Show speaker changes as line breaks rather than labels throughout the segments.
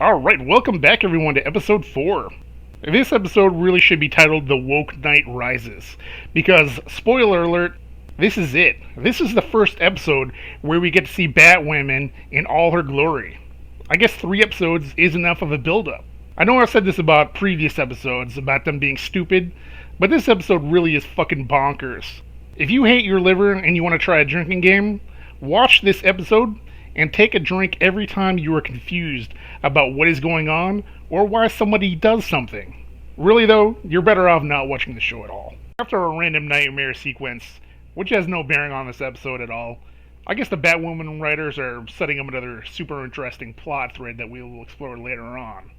Alright, welcome back everyone to episode 4. This episode really should be titled The Woke Knight Rises, because, spoiler alert, this is it. This is the first episode where we get to see Batwoman in all her glory. I guess 3 episodes is enough of a build-up. I know I've said this about previous episodes, about them being stupid, but this episode really is fucking bonkers. If you hate your liver and you want to try a drinking game, watch this episode and take a drink every time you are confused about what is going on or why somebody does something. Really though, you're better off not watching the show at all. After a random nightmare sequence, which has no bearing on this episode at all, I guess the Batwoman writers are setting up another super interesting plot thread that we will explore later on.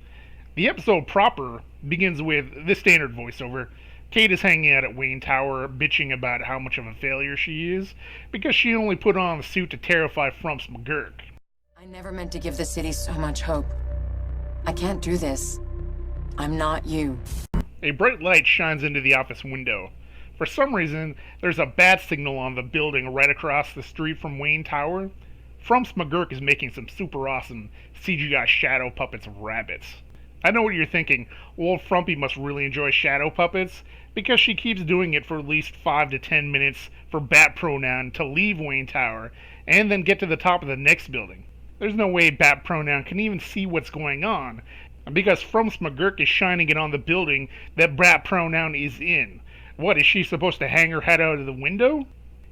The episode proper begins with the standard voiceover. Kate is hanging out at Wayne Tower, bitching about how much of a failure she is, because she only put on the suit to terrify Frumps McGurk.
I never meant to give the city so much hope. I can't do this. I'm not you.
A bright light shines into the office window. For some reason, there's a bat signal on the building right across the street from Wayne Tower. Frumps McGurk is making some super awesome CGI shadow puppets of rabbits. I know what you're thinking. Well, Frumpy must really enjoy shadow puppets, because she keeps doing it for at least 5 to 10 minutes for Bat Pronoun to leave Wayne Tower, and then get to the top of the next building. There's no way Bat Pronoun can even see what's going on, because Frumps McGurk is shining it on the building that Bat Pronoun is in. What, is she supposed to hang her head out of the window?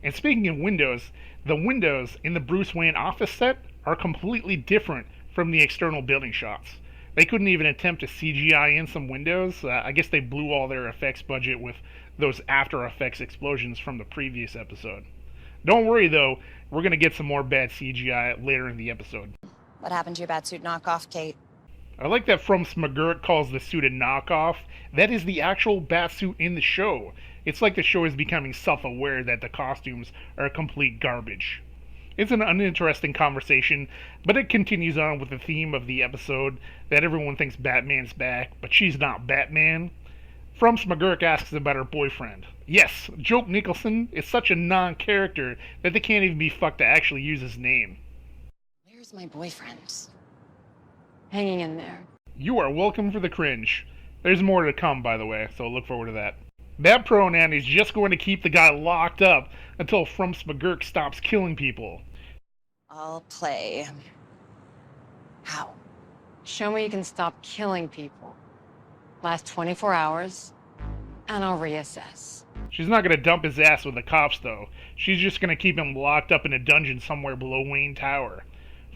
And speaking of windows, the windows in the Bruce Wayne office set are completely different from the external building shots. They couldn't even attempt to CGI in some windows. I guess they blew all their effects budget with those After Effects explosions from the previous episode. Don't worry though, we're going to get some more bad CGI later in the episode.
What happened to your batsuit knockoff, Kate?
I like that Frumps McGurk calls the suit a knockoff. That is the actual batsuit in the show. It's like the show is becoming self-aware that the costumes are complete garbage. It's an uninteresting conversation, but it continues on with the theme of the episode that everyone thinks Batman's back, but she's not Batman. Frumps McGurk asks about her boyfriend. Yes, Joke Nicholson is such a non-character that they can't even be fucked to actually use his name.
Where's my boyfriend? Hanging in there.
You are welcome for the cringe. There's more to come, by the way, so look forward to that. Bat Pronoun is just going to keep the guy locked up until Frumps McGurk stops killing people.
I'll play. How?
Show me you can stop killing people. Last 24 hours, and I'll reassess.
She's not going to dump his ass with the cops, though. She's just going to keep him locked up in a dungeon somewhere below Wayne Tower.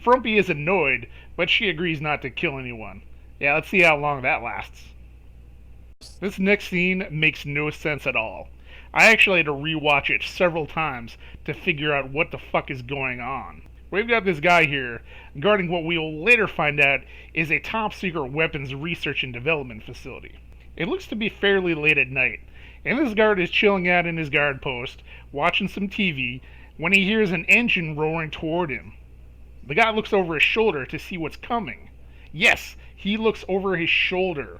Frumpy is annoyed, but she agrees not to kill anyone. Yeah, let's see how long that lasts. This next scene makes no sense at all. I actually had to rewatch it several times to figure out what the fuck is going on. We've got this guy here guarding what we will later find out is a top-secret weapons research and development facility. It looks to be fairly late at night, and this guard is chilling out in his guard post, watching some TV, when he hears an engine roaring toward him. The guy looks over his shoulder to see what's coming. Yes, he looks over his shoulder.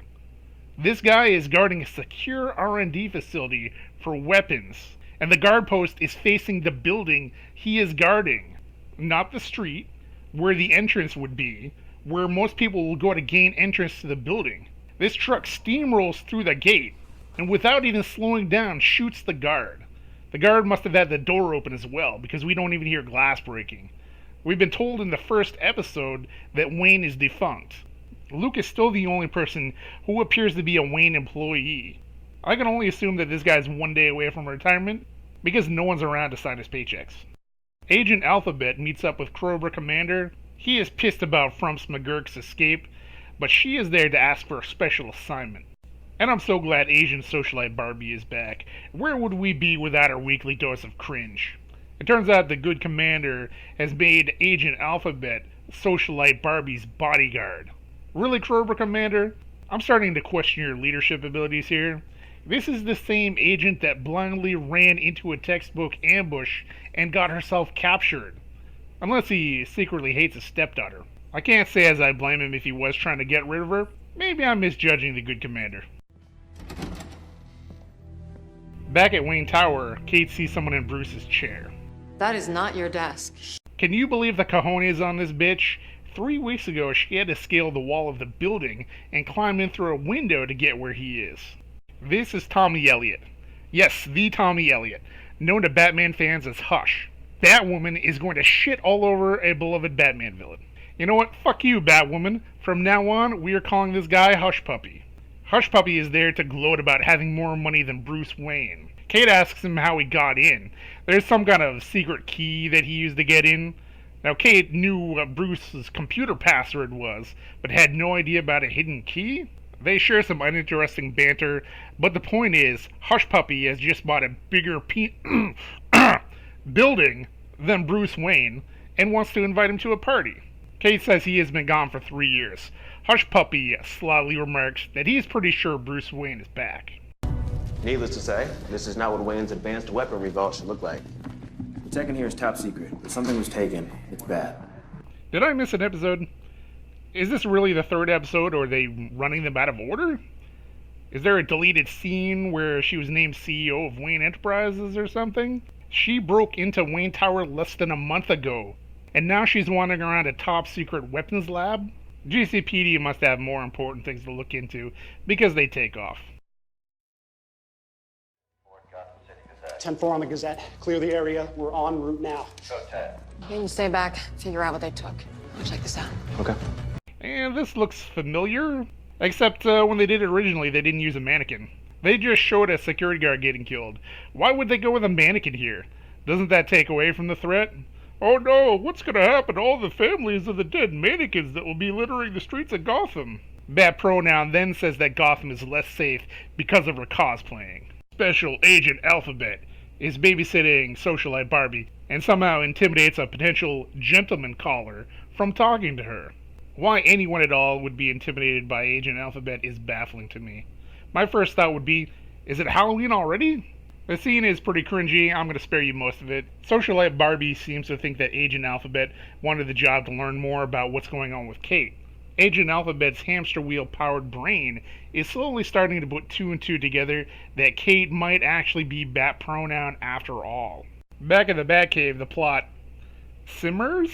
This guy is guarding a secure R&D facility for weapons, and the guard post is facing the building he is guarding. Not the street, where the entrance would be, where most people will go to gain entrance to the building. This truck steamrolls through the gate, and without even slowing down, shoots the guard. The guard must have had the door open as well, because we don't even hear glass breaking. We've been told in the first episode that Wayne is defunct. Luke is still the only person who appears to be a Wayne employee. I can only assume that this guy's one day away from retirement, because no one's around to sign his paychecks. Agent Alphabet meets up with Cobra Commander. He is pissed about Frumps McGurk's escape, but she is there to ask for a special assignment. And I'm so glad Asian socialite Barbie is back. Where would we be without our weekly dose of cringe? It turns out the good commander has made Agent Alphabet socialite Barbie's bodyguard. Really, Cobra Commander? I'm starting to question your leadership abilities here. This is the same agent that blindly ran into a textbook ambush and got herself captured. Unless he secretly hates his stepdaughter. I can't say as I blame him if he was trying to get rid of her. Maybe I'm misjudging the good commander. Back at Wayne Tower, Kate sees someone in Bruce's chair.
That is not your desk.
Can you believe the cojones on this bitch? 3 weeks ago, she had to scale the wall of the building and climb in through a window to get where he is. This is Tommy Elliot. Yes, the Tommy Elliot, known to Batman fans as Hush. Batwoman is going to shit all over a beloved Batman villain. You know what? Fuck you, Batwoman. From now on, we are calling this guy Hush Puppy. Hush Puppy is there to gloat about having more money than Bruce Wayne. Kate asks him how he got in. There's some kind of secret key that he used to get in. Now, Kate knew what Bruce's computer password was, but had no idea about a hidden key. They share some uninteresting banter, but the point is, Hush Puppy has just bought a bigger building than Bruce Wayne and wants to invite him to a party. Kate says he has been gone for 3 years. Hush Puppy slyly remarks that he is pretty sure Bruce Wayne is back.
Needless to say, this is not what Wayne's advanced weaponry vault should look like. The tech in here is top secret, but something was taken. It's bad.
Did I miss an episode? Is this really the 3rd episode, or are they running them out of order? Is there a deleted scene where she was named CEO of Wayne Enterprises or something? She broke into Wayne Tower less than a month ago, and now she's wandering around a top secret weapons lab? GCPD must have more important things to look into, because they take off.
10-4 on the Gazette. Clear the area. We're en route now.
You can stay back, figure out what they took. I'll check this out.
Okay.
And this looks familiar, except when they did it originally, they didn't use a mannequin. They just showed a security guard getting killed. Why would they go with a mannequin here? Doesn't that take away from the threat? Oh no, what's gonna happen to all the families of the dead mannequins that will be littering the streets of Gotham? Bat Pronoun then says that Gotham is less safe because of her cosplaying. Special Agent Alphabet is babysitting socialite Barbie and somehow intimidates a potential gentleman caller from talking to her. Why anyone at all would be intimidated by Agent Alphabet is baffling to me. My first thought would be, is it Halloween already? The scene is pretty cringy. I'm going to spare you most of it. Socialite Barbie seems to think that Agent Alphabet wanted the job to learn more about what's going on with Kate. Agent Alphabet's hamster wheel-powered brain is slowly starting to put 2 and 2 together that Kate might actually be Bat Pronoun after all. Back in the Batcave, the plot simmers?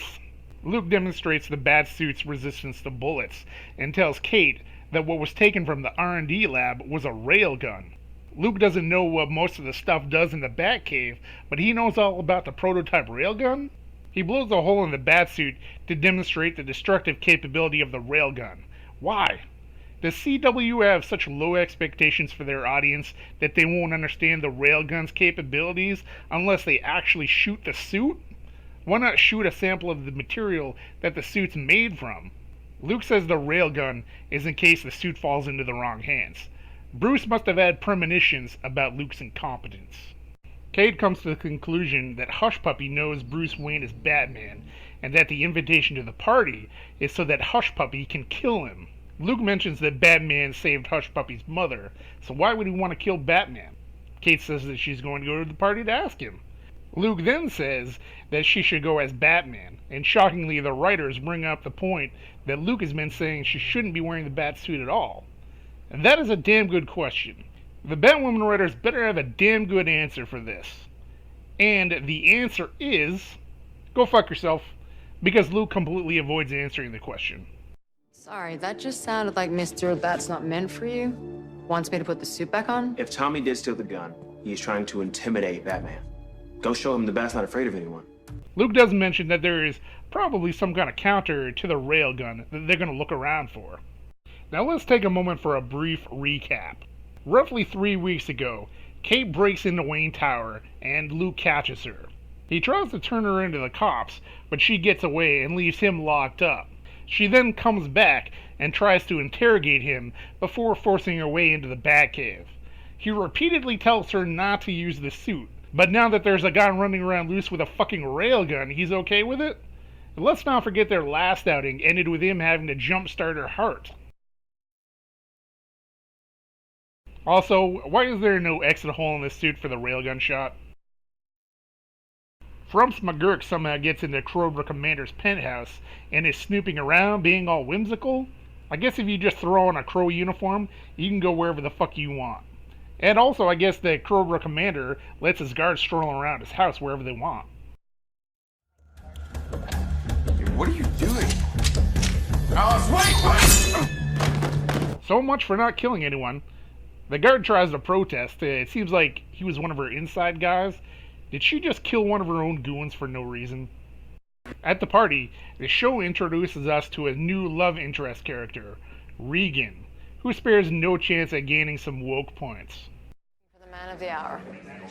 Luke demonstrates the Batsuit's resistance to bullets and tells Kate that what was taken from the R&D lab was a railgun. Luke doesn't know what most of the stuff does in the Batcave, but he knows all about the prototype railgun. He blows a hole in the Batsuit to demonstrate the destructive capability of the railgun. Why? Does CW have such low expectations for their audience that they won't understand the railgun's capabilities unless they actually shoot the suit? Why not shoot a sample of the material that the suit's made from? Luke says the railgun is in case the suit falls into the wrong hands. Bruce must have had premonitions about Luke's incompetence. Kate comes to the conclusion that Hush Puppy knows Bruce Wayne is Batman, and that the invitation to the party is so that Hush Puppy can kill him. Luke mentions that Batman saved Hush Puppy's mother, so why would he want to kill Batman? Kate says that she's going to go to the party to ask him. Luke then says that she should go as Batman, and shockingly the writers bring up the point that Luke has been saying she shouldn't be wearing the bat suit at all. And that is a damn good question. The Batwoman writers better have a damn good answer for this. And the answer is, go fuck yourself, because Luke completely avoids answering the question.
Sorry, that just sounded like Mr. That's Not Meant for You wants me to put the suit back on?
If Tommy did steal the gun, he's trying to intimidate Batman. Go show him the Bat's not afraid of anyone.
Luke does mention that there is probably some kind of counter to the railgun that they're going to look around for. Now let's take a moment for a brief recap. Roughly 3 weeks ago, Kate breaks into Wayne Tower and Luke catches her. He tries to turn her into the cops, but she gets away and leaves him locked up. She then comes back and tries to interrogate him before forcing her way into the Batcave. He repeatedly tells her not to use the suit, but now that there's a guy running around loose with a fucking railgun, he's okay with it? And let's not forget their last outing ended with him having to jumpstart her heart. Also, why is there no exit hole in this suit for the railgun shot? Frumps McGurk somehow gets into Cobra Commander's penthouse and is snooping around, being all whimsical. I guess if you just throw on a crow uniform, you can go wherever the fuck you want. And also, I guess the Cobra Commander lets his guards stroll around his house wherever they want.
What are you doing?
So much for not killing anyone. The guard tries to protest. It seems like he was one of her inside guys. Did she just kill one of her own goons for no reason? At the party, the show introduces us to a new love interest character, Regan, who spares no chance at gaining some woke points.
For the man of the hour.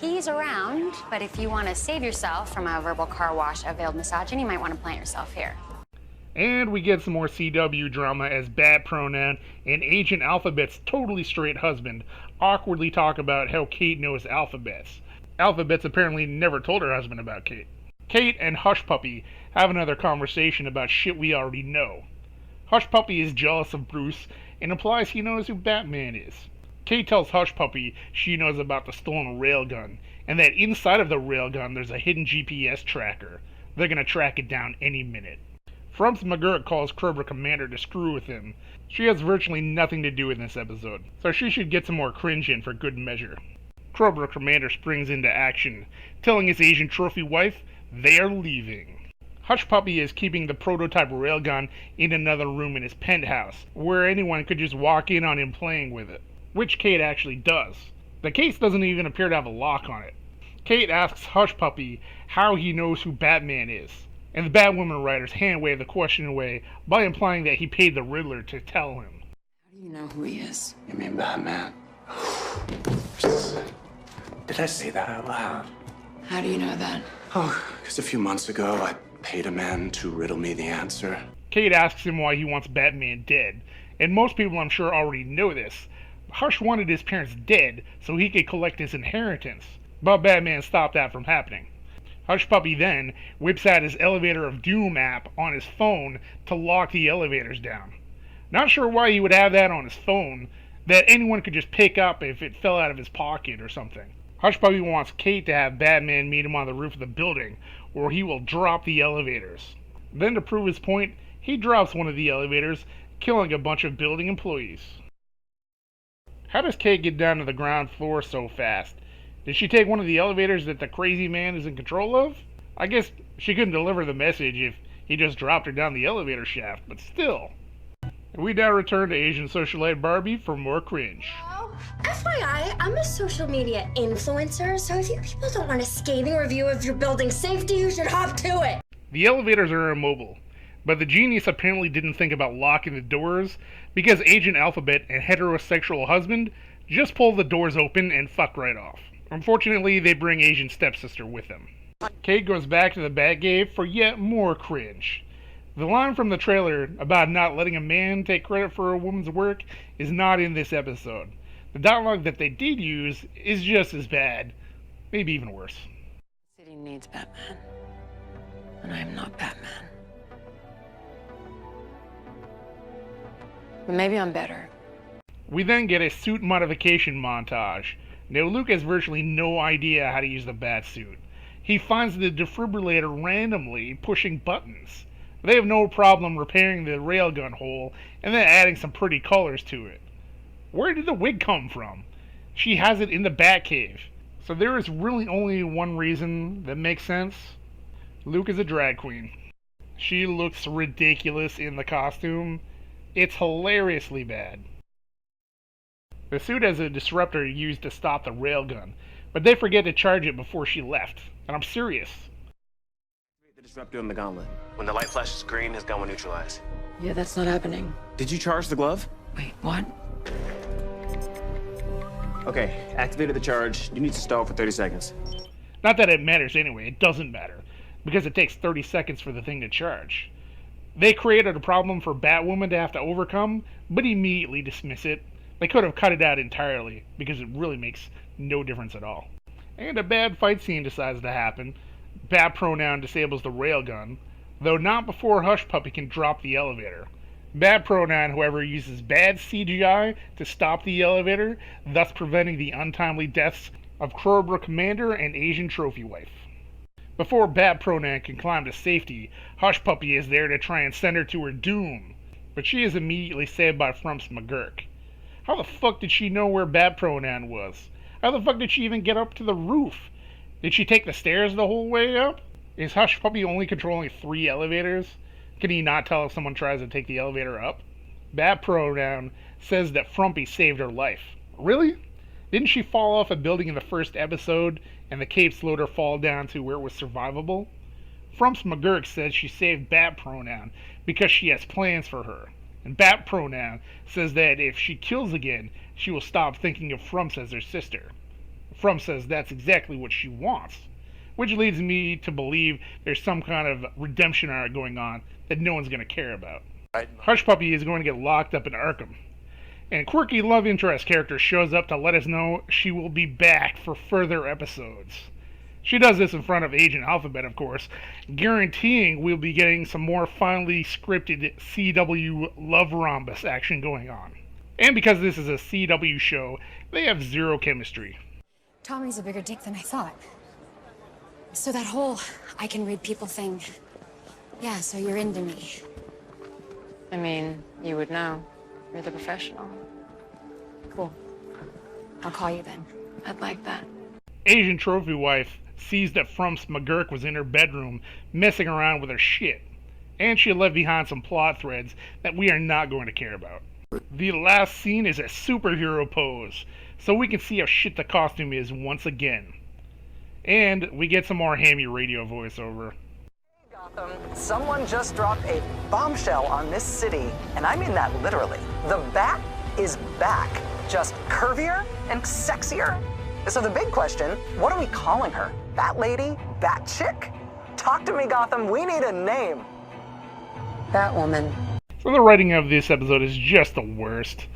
He's around, but if you want to save yourself from a verbal car wash of veiled misogyny, you might want to plant yourself here.
And we get some more CW drama as Bat Pronoun and Agent Alphabet's totally straight husband awkwardly talk about how Kate knows Alphabets. Alphabet's apparently never told her husband about Kate. Kate and Hush Puppy have another conversation about shit we already know. Hush Puppy is jealous of Bruce and implies he knows who Batman is. Kate tells Hush Puppy she knows about the stolen railgun, and that inside of the railgun there's a hidden GPS tracker. They're gonna track it down any minute. Frumps McGurk calls Cobra Commander to screw with him. She has virtually nothing to do in this episode, so she should get some more cringe in for good measure. Cobra Commander springs into action, telling his Asian trophy wife they are leaving. Hush Puppy is keeping the prototype railgun in another room in his penthouse, where anyone could just walk in on him playing with it, which Kate actually does. The case doesn't even appear to have a lock on it. Kate asks Hush Puppy how he knows who Batman is, and the Batwoman writers hand-wave the question away by implying that he paid the Riddler to tell him.
How do you know who he is?
You mean Batman? Did I say that out loud?
How do you know that?
Oh, because a few months ago I paid a man to riddle me the answer.
Kate asks him why he wants Batman dead, and most people I'm sure already know this. Hush wanted his parents dead so he could collect his inheritance, but Batman stopped that from happening. Hush Puppy then whips out his Elevator of Doom app on his phone to lock the elevators down. Not sure why he would have that on his phone, that anyone could just pick up if it fell out of his pocket or something. Hush Puppy wants Kate to have Batman meet him on the roof of the building, or he will drop the elevators. Then to prove his point, he drops one of the elevators, killing a bunch of building employees. How does Kate get down to the ground floor so fast? Did she take one of the elevators that the crazy man is in control of? I guess she couldn't deliver the message if he just dropped her down the elevator shaft, but still. We now return to Asian socialite Barbie for more cringe.
FYI, I'm a social media influencer, so if you people don't want a scathing review of your building safety, you should hop to it.
The elevators are immobile, but the genius apparently didn't think about locking the doors because Agent Alphabet and heterosexual husband just pull the doors open and fuck right off. Unfortunately, they bring Asian stepsister with them. Kate goes back to the Batcave for yet more cringe. The line from the trailer about not letting a man take credit for a woman's work is not in this episode. The dialogue that they did use is just as bad, maybe even worse.
The city needs Batman, and I am not Batman. But maybe I'm better.
We then get a suit modification montage. Now Luke has virtually no idea how to use the Batsuit. He finds the defibrillator randomly pushing buttons. They have no problem repairing the railgun hole and then adding some pretty colors to it. Where did the wig come from? She has it in the Batcave. So there is really only one reason that makes sense. Luke is a drag queen. She looks ridiculous in the costume. It's hilariously bad. The suit has a disruptor used to stop the railgun, but they forget to charge it before she left. And I'm serious.
The disruptor on the gauntlet. When the light flashes green, his gun will neutralize.
Yeah, that's not happening.
Did you charge the glove?
Wait, what?
Okay, activated the charge. You need to stall for 30 seconds.
Not that it matters anyway, it doesn't matter, because it takes 30 seconds for the thing to charge. They created a problem for Batwoman to have to overcome, but immediately dismiss it. They could have cut it out entirely, because it really makes no difference at all. And a bad fight scene decides to happen. Bat Pronoun disables the railgun, though not before Hush Puppy can drop the elevator. Bat Pronoun, however, uses bad CGI to stop the elevator, thus preventing the untimely deaths of Cobra Commander and Asian Trophy Wife. Before Bat Pronoun can climb to safety, Hush Puppy is there to try and send her to her doom, but she is immediately saved by Frumps McGurk. How the fuck did she know where Bat Pronoun was? How the fuck did she even get up to the roof? Did she take the stairs the whole way up? Is Hush Puppy only controlling 3 elevators? Can he not tell if someone tries to take the elevator up? Bat Pronoun says that Frumpy saved her life. Really? Didn't she fall off a building in the first episode and the cape slowed her fall down to where it was survivable? Frumps McGurk says she saved Bat Pronoun because she has plans for her. And Bat Pronoun says that if she kills again, she will stop thinking of Frumps as her sister. Frumps says that's exactly what she wants, which leads me to believe there's some kind of redemption arc going on that no one's going to care about. Hush Puppy is going to get locked up in Arkham. And quirky love interest character shows up to let us know she will be back for further episodes. She does this in front of Agent Alphabet, of course, guaranteeing we'll be getting some more finely scripted CW love rhombus action going on. And because this is a CW show, they have zero chemistry.
Tommy's a bigger dick than I thought. So that whole I can read people thing. Yeah, so you're into me.
I mean, you would know. You're the professional.
Cool. I'll call you then.
I'd like that.
Asian trophy wife sees that Frumps McGurk was in her bedroom messing around with her shit. And she left behind some plot threads that we are not going to care about. The last scene is a superhero pose, so we can see how shit the costume is once again. And we get some more hammy radio voiceover.
Gotham, someone just dropped a bombshell on this city, and I mean that literally. The Bat is back, just curvier and sexier. So the big question, what are we calling her? Bat Lady? Bat Chick? Talk to me, Gotham, we need a name.
Batwoman.
So the writing of this episode is just the worst.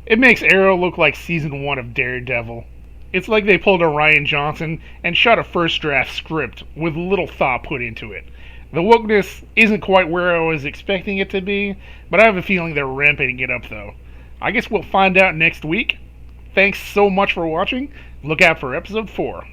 It makes Arrow look like season 1 of Daredevil. It's like they pulled a Ryan Johnson and shot a first draft script with little thought put into it. The wokeness isn't quite where I was expecting it to be, but I have a feeling they're ramping it up though. I guess we'll find out next week. Thanks so much for watching. Look out for episode 4.